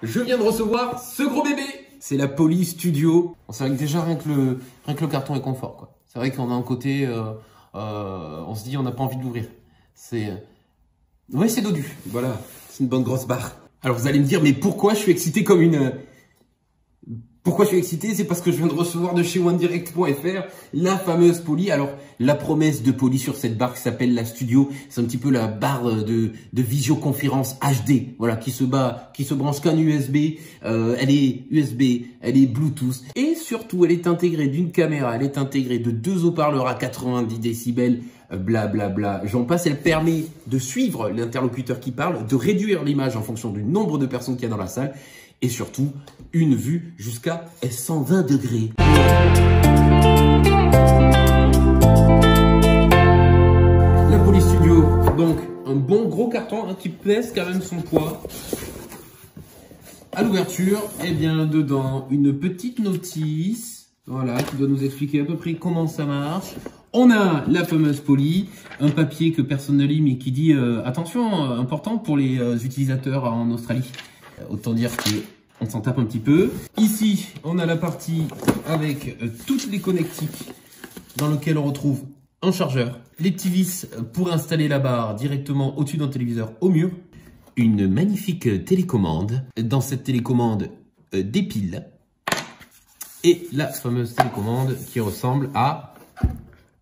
je viens de recevoir ce gros bébé. C'est la Poly Studio. C'est vrai que déjà rien que le carton est confort, quoi. C'est vrai qu'on a un côté, on se dit on n'a pas envie de l'ouvrir. Ouais, c'est dodu. Voilà, c'est une bonne grosse barre. Alors vous allez me dire, mais pourquoi je suis excité comme une... Pourquoi je suis excité? C'est parce que je viens de recevoir de chez OneDirect.fr la fameuse Poly. Alors, la promesse de Poly sur cette barre qui s'appelle la Studio, c'est un petit peu la barre de visioconférence HD, voilà, qui se branche qu'un USB. Elle est USB, elle est Bluetooth et surtout, elle est intégrée d'une caméra, elle est intégrée de 2 haut-parleurs à 90 décibels. Blablabla, j'en passe. Elle permet de suivre l'interlocuteur qui parle, de réduire l'image en fonction du nombre de personnes qu'il y a dans la salle et surtout une vue jusqu'à 120 degrés. La Poly Studio, donc un bon gros carton qui pèse quand même son poids. À l'ouverture, eh bien dedans une petite notice, voilà, qui doit nous expliquer à peu près comment ça marche. On a la fameuse Poly, un papier que personne ne lit mais qui dit attention, important pour les utilisateurs en Australie. Autant dire qu'on s'en tape un petit peu. Ici, on a la partie avec toutes les connectiques dans lequel on retrouve un chargeur, les petits vis pour installer la barre directement au-dessus d'un téléviseur au mur, une magnifique télécommande. Dans cette télécommande, des piles et la fameuse télécommande qui ressemble à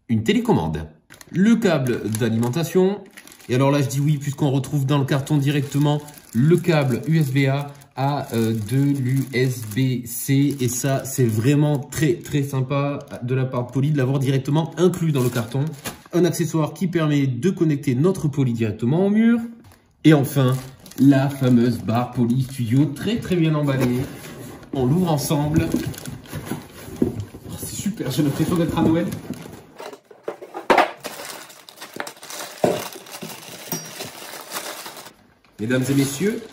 une télécommande. Le câble d'alimentation. Et alors là, je dis oui, puisqu'on retrouve dans le carton directement le câble USB-A à de l'USB-C. Et ça, c'est vraiment très sympa de la part de Poly de l'avoir directement inclus dans le carton. Un accessoire qui permet de connecter notre Poly directement au mur. Et enfin, la fameuse barre Poly Studio, très bien emballée. On l'ouvre ensemble. Oh, c'est super, j'ai l'impression d'être à Noël. Mesdames et messieurs,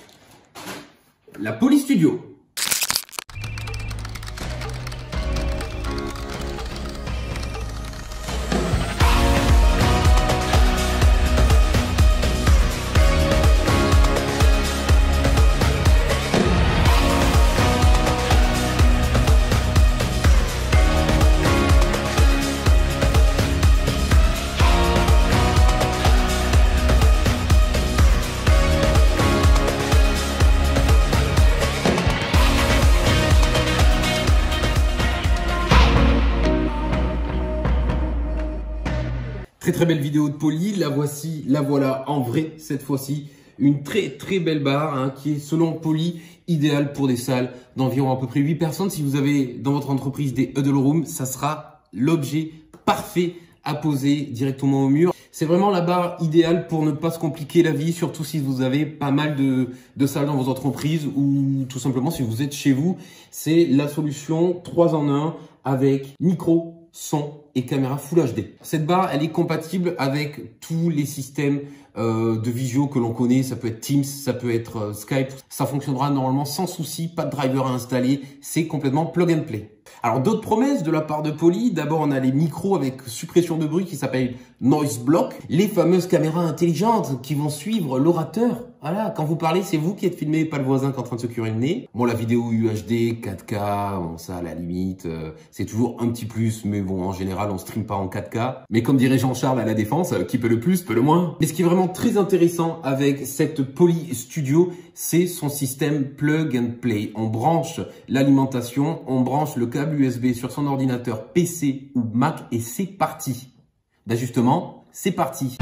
la Poly Studio. Très belle vidéo de Poly, la voici, la voilà en vrai cette fois-ci. Une très belle barre qui est selon Poly idéale pour des salles d'environ à peu près 8 personnes. Si vous avez dans votre entreprise des huddle rooms, ça sera l'objet parfait à poser directement au mur. C'est vraiment la barre idéale pour ne pas se compliquer la vie, surtout si vous avez pas mal de salles dans vos entreprises ou tout simplement si vous êtes chez vous. C'est la solution 3 en 1 avec micro, son et caméra Full HD. Cette barre, elle est compatible avec tous les systèmes de visio que l'on connaît. Ça peut être Teams, ça peut être Skype. Ça fonctionnera normalement sans souci, pas de driver à installer. C'est complètement plug and play. Alors d'autres promesses de la part de Poly. D'abord, on a les micros avec suppression de bruit qui s'appelle Noise Block. Les fameuses caméras intelligentes qui vont suivre l'orateur. Voilà, quand vous parlez, c'est vous qui êtes filmé et pas le voisin qui est en train de se curer le nez. Bon, la vidéo UHD, 4K, bon ça à la limite, c'est toujours un petit plus, mais bon, en général, on stream pas en 4K. Mais comme dirait Jean-Charles à la Défense, qui peut le plus, peut le moins. Mais ce qui est vraiment très intéressant avec cette Poly Studio, c'est son système plug and play. On branche l'alimentation, on branche le câble USB sur son ordinateur PC ou Mac et c'est parti. D'ajustement, c'est parti.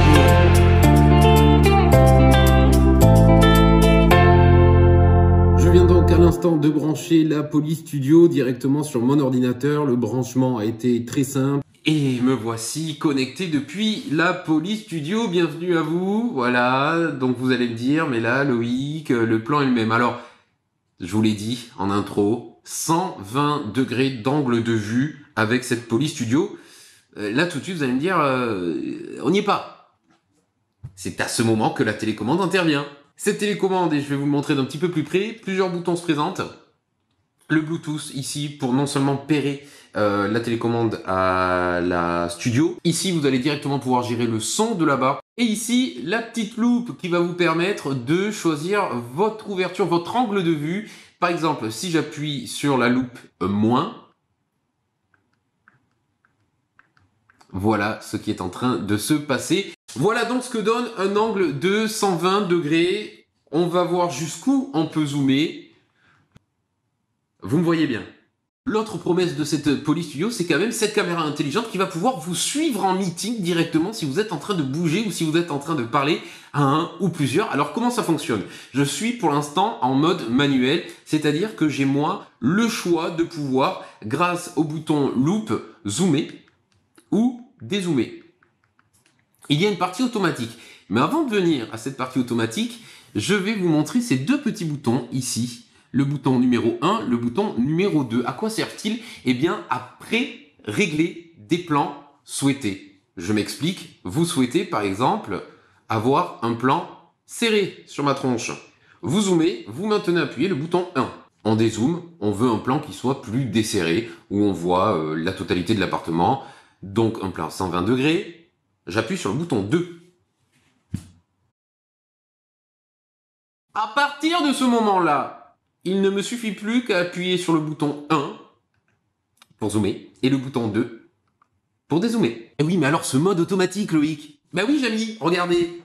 Je viens donc à l'instant de brancher la Poly Studio directement sur mon ordinateur. Le branchement a été très simple. Et me voici connecté depuis la Poly Studio. Bienvenue à vous. Voilà, donc vous allez me dire, mais là, Loïc, le plan est le même. Alors, je vous l'ai dit en intro, 120 degrés d'angle de vue avec cette Poly Studio. Là, tout de suite, vous allez me dire, on n'y est pas. C'est à ce moment que la télécommande intervient. Cette télécommande, et je vais vous le montrer d'un petit peu plus près, plusieurs boutons se présentent. Le Bluetooth ici pour non seulement pairer la télécommande à la studio. Ici, vous allez directement pouvoir gérer le son de la barre Et ici, la petite loupe qui va vous permettre de choisir votre ouverture, votre angle de vue. Par exemple, si j'appuie sur la loupe moins, voilà ce qui est en train de se passer. Voilà donc ce que donne un angle de 120 degrés. On va voir jusqu'où on peut zoomer. Vous me voyez bien. L'autre promesse de cette Poly Studio, c'est quand même cette caméra intelligente qui va pouvoir vous suivre en meeting directement si vous êtes en train de bouger ou si vous êtes en train de parler à un ou plusieurs. Alors comment ça fonctionne? Je suis pour l'instant en mode manuel, c'est-à-dire que j'ai moi le choix de pouvoir, grâce au bouton loupe, zoomer ou dézoomer. Il y a une partie automatique. Mais avant de venir à cette partie automatique, je vais vous montrer ces deux petits boutons ici. Le bouton numéro 1, le bouton numéro 2. À quoi servent-ils? Eh bien, à pré-régler des plans souhaités. Je m'explique. Vous souhaitez, par exemple, avoir un plan serré sur ma tronche. Vous zoomez, vous maintenez appuyé le bouton 1. On dézoome, on veut un plan qui soit plus desserré, où on voit la totalité de l'appartement. Donc, un plan 120 degrés. J'appuie sur le bouton 2. À partir de ce moment-là, il ne me suffit plus qu'à appuyer sur le bouton 1 pour zoomer et le bouton 2 pour dézoomer. Et oui, mais alors ce mode automatique, Loïc? Ben oui, Jamy, regardez.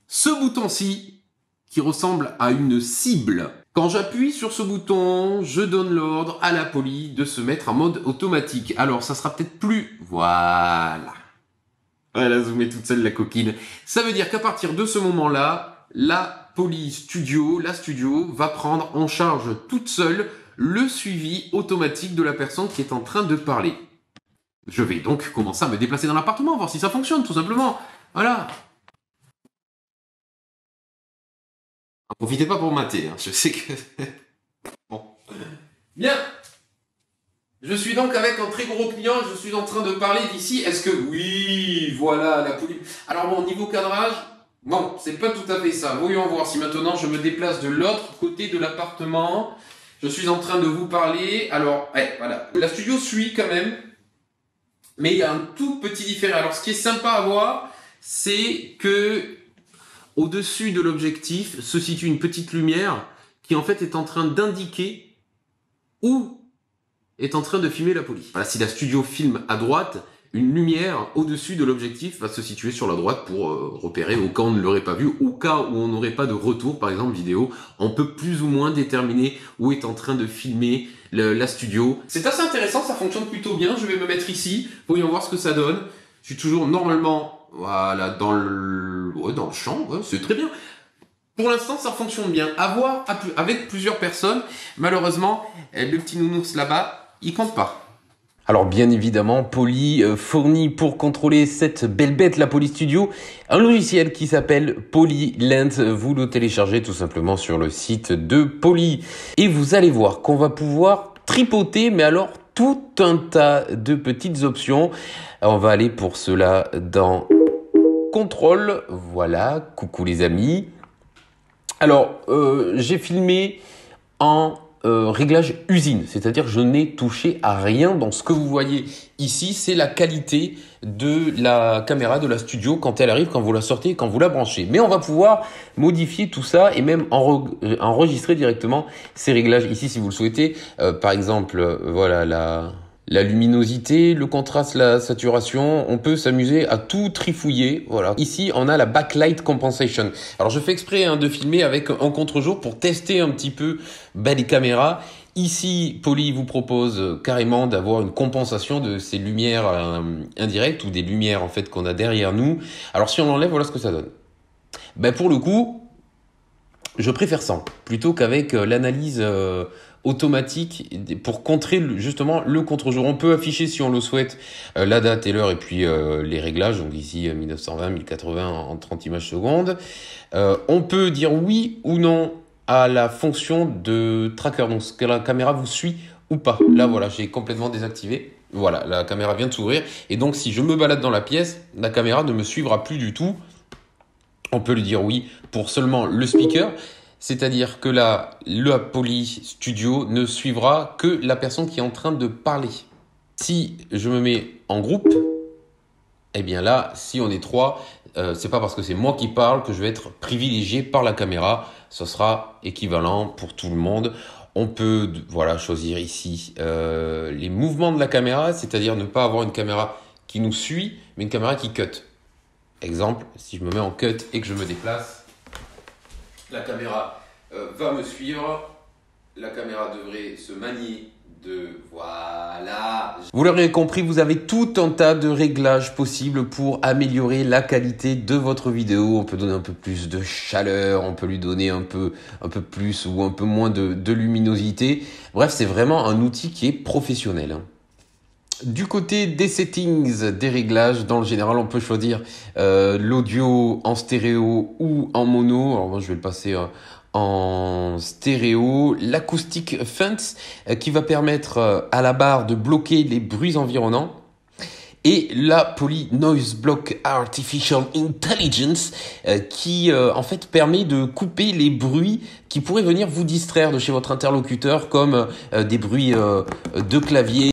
Ce bouton-ci, qui ressemble à une cible. Quand j'appuie sur ce bouton, je donne l'ordre à la Poly de se mettre en mode automatique. Alors, ça sera peut-être plus... Voilà. Elle a zoomé toute seule, la coquine. Ça veut dire qu'à partir de ce moment-là, la Poly Studio, la studio, va prendre en charge toute seule le suivi automatique de la personne qui est en train de parler. Je vais donc commencer à me déplacer dans l'appartement, voir si ça fonctionne, tout simplement. Voilà. Ne profitez pas pour mater, hein. Je sais que... Bon. Bien. Je suis donc avec un très gros client, je suis en train de parler d'ici. Est-ce que... Oui, voilà, la Poly... Alors bon, niveau cadrage... Bon, c'est pas tout à fait ça. Voyons voir si maintenant je me déplace de l'autre côté de l'appartement. Je suis en train de vous parler. Alors, voilà. La studio suit quand même. Mais il y a un tout petit différent. Alors, ce qui est sympa à voir, c'est que au-dessus de l'objectif se situe une petite lumière qui en fait est en train d'indiquer où est en train de filmer la Poly. Voilà, si la studio filme à droite, une lumière au-dessus de l'objectif va se situer sur la droite pour repérer au cas où on ne l'aurait pas vu, au cas où on n'aurait pas de retour, par exemple vidéo, on peut plus ou moins déterminer où est en train de filmer la studio. C'est assez intéressant, ça fonctionne plutôt bien, je vais me mettre ici, voyons voir ce que ça donne. Je suis toujours normalement, voilà, dans le champ, ouais, c'est très bien. Pour l'instant, ça fonctionne bien. À voir avec plusieurs personnes, malheureusement, le petit nounours là-bas, il compte pas. Alors bien évidemment, Poly fournit pour contrôler cette belle bête, la Poly Studio, un logiciel qui s'appelle PolyLens. Vous le téléchargez tout simplement sur le site de Poly. Et vous allez voir qu'on va pouvoir tripoter, mais alors tout un tas de petites options. On va aller pour cela dans Contrôle. Voilà, coucou les amis. Alors, j'ai filmé en... réglage usine, c'est-à-dire je n'ai touché à rien. Dans ce que vous voyez ici, c'est la qualité de la caméra de la studio quand elle arrive, quand vous la sortez, quand vous la branchez. Mais on va pouvoir modifier tout ça et même enregistrer directement ces réglages ici si vous le souhaitez. Par exemple, voilà la luminosité, le contraste, la saturation, on peut s'amuser à tout trifouiller. Voilà. Ici, on a la backlight compensation. Alors, je fais exprès de filmer avec un contre-jour pour tester un petit peu les caméras. Ici, Poly vous propose carrément d'avoir une compensation de ces lumières indirectes ou des lumières en fait qu'on a derrière nous. Alors, si on l'enlève, voilà ce que ça donne. Pour le coup, je préfère ça plutôt qu'avec l'analyse automatique pour contrer justement le contre-jour. On peut afficher si on le souhaite la date et l'heure et puis les réglages. Donc ici 1920, 1080 en 30 images secondes. On peut dire oui ou non à la fonction de tracker. Donc, est-ce que la caméra vous suit ou pas? Là, voilà, j'ai complètement désactivé. Voilà, la caméra vient de s'ouvrir. Et donc, si je me balade dans la pièce, la caméra ne me suivra plus du tout. On peut lui dire oui pour seulement le speaker. C'est-à-dire que là, le Poly Studio ne suivra que la personne qui est en train de parler. Si je me mets en groupe, Eh bien là, si on est 3, c'est pas parce que c'est moi qui parle que je vais être privilégié par la caméra. Ce sera équivalent pour tout le monde. On peut voilà, choisir ici les mouvements de la caméra, c'est-à-dire ne pas avoir une caméra qui nous suit, mais une caméra qui cut. Exemple, si je me mets en cut et que je me déplace, la caméra va me suivre. La caméra devrait se manier de voilà. Vous l'aurez compris, vous avez tout un tas de réglages possibles pour améliorer la qualité de votre vidéo. On peut donner un peu plus de chaleur, on peut lui donner un peu plus ou un peu moins de luminosité. Bref, c'est vraiment un outil qui est professionnel. Du côté des settings, des réglages, dans le général, on peut choisir l'audio en stéréo ou en mono. Alors moi, je vais le passer en stéréo. L'acoustic fence qui va permettre à la barre de bloquer les bruits environnants. Et la Poly Noise Block Artificial Intelligence qui en fait permet de couper les bruits qui pourraient venir vous distraire de chez votre interlocuteur, comme des bruits de clavier.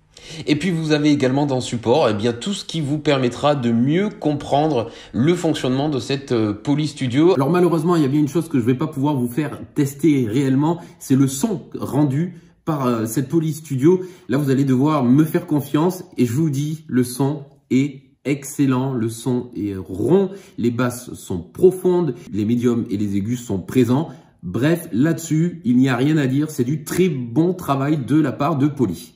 Et puis vous avez également dans support tout ce qui vous permettra de mieux comprendre le fonctionnement de cette Poly Studio. Alors malheureusement, il y a bien une chose que je ne vais pas pouvoir vous faire tester réellement, c'est le son rendu par cette Poly Studio. Là, vous allez devoir me faire confiance et je vous dis, le son est excellent, le son est rond, les basses sont profondes, les médiums et les aigus sont présents. Bref, là-dessus, il n'y a rien à dire, c'est du très bon travail de la part de Poly.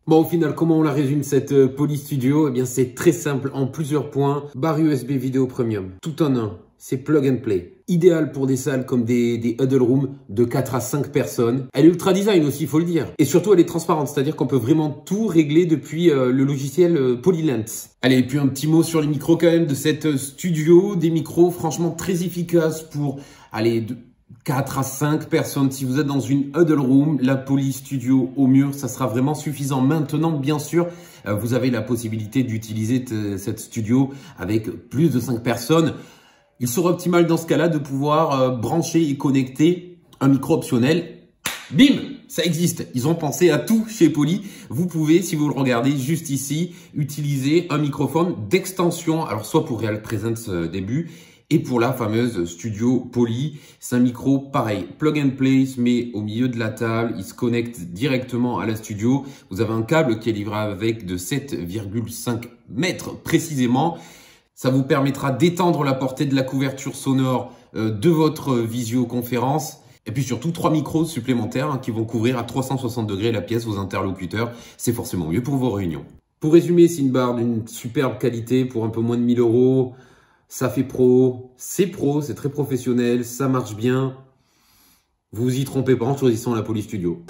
Bon, au final, comment on la résume cette Poly Studio? Eh bien, c'est très simple en plusieurs points. Barre USB vidéo premium, tout en un. C'est plug and play. Idéal pour des salles comme des huddle rooms de 4 à 5 personnes. Elle est ultra design aussi, il faut le dire. Et surtout, elle est transparente, c'est-à-dire qu'on peut vraiment tout régler depuis le logiciel PolyLens. Allez, et puis un petit mot sur les micros quand même de cette studio. Des micros franchement très efficaces pour aller de 4 à 5 personnes. Si vous êtes dans une huddle room, la Poly Studio au mur, ça sera vraiment suffisant. Maintenant, bien sûr, vous avez la possibilité d'utiliser cette studio avec plus de 5 personnes. Il sera optimal dans ce cas-là de pouvoir brancher et connecter un micro optionnel. Bim! Ça existe. Ils ont pensé à tout chez Poly. Vous pouvez, si vous le regardez juste ici, utiliser un microphone d'extension. Alors, soit pour Real Presence début, et pour la fameuse Studio Poly, c'est un micro pareil, plug and play, il se met au milieu de la table, il se connecte directement à la studio. Vous avez un câble qui est livré avec de 7,5 mètres précisément. Ça vous permettra d'étendre la portée de la couverture sonore de votre visioconférence. Et puis surtout 3 micros supplémentaires qui vont couvrir à 360 degrés la pièce, vos interlocuteurs. C'est forcément mieux pour vos réunions. Pour résumer, c'est une barre d'une superbe qualité pour un peu moins de 1000 €. Ça fait pro, c'est très professionnel, ça marche bien. Vous y trompez pas en choisissant la Poly Studio.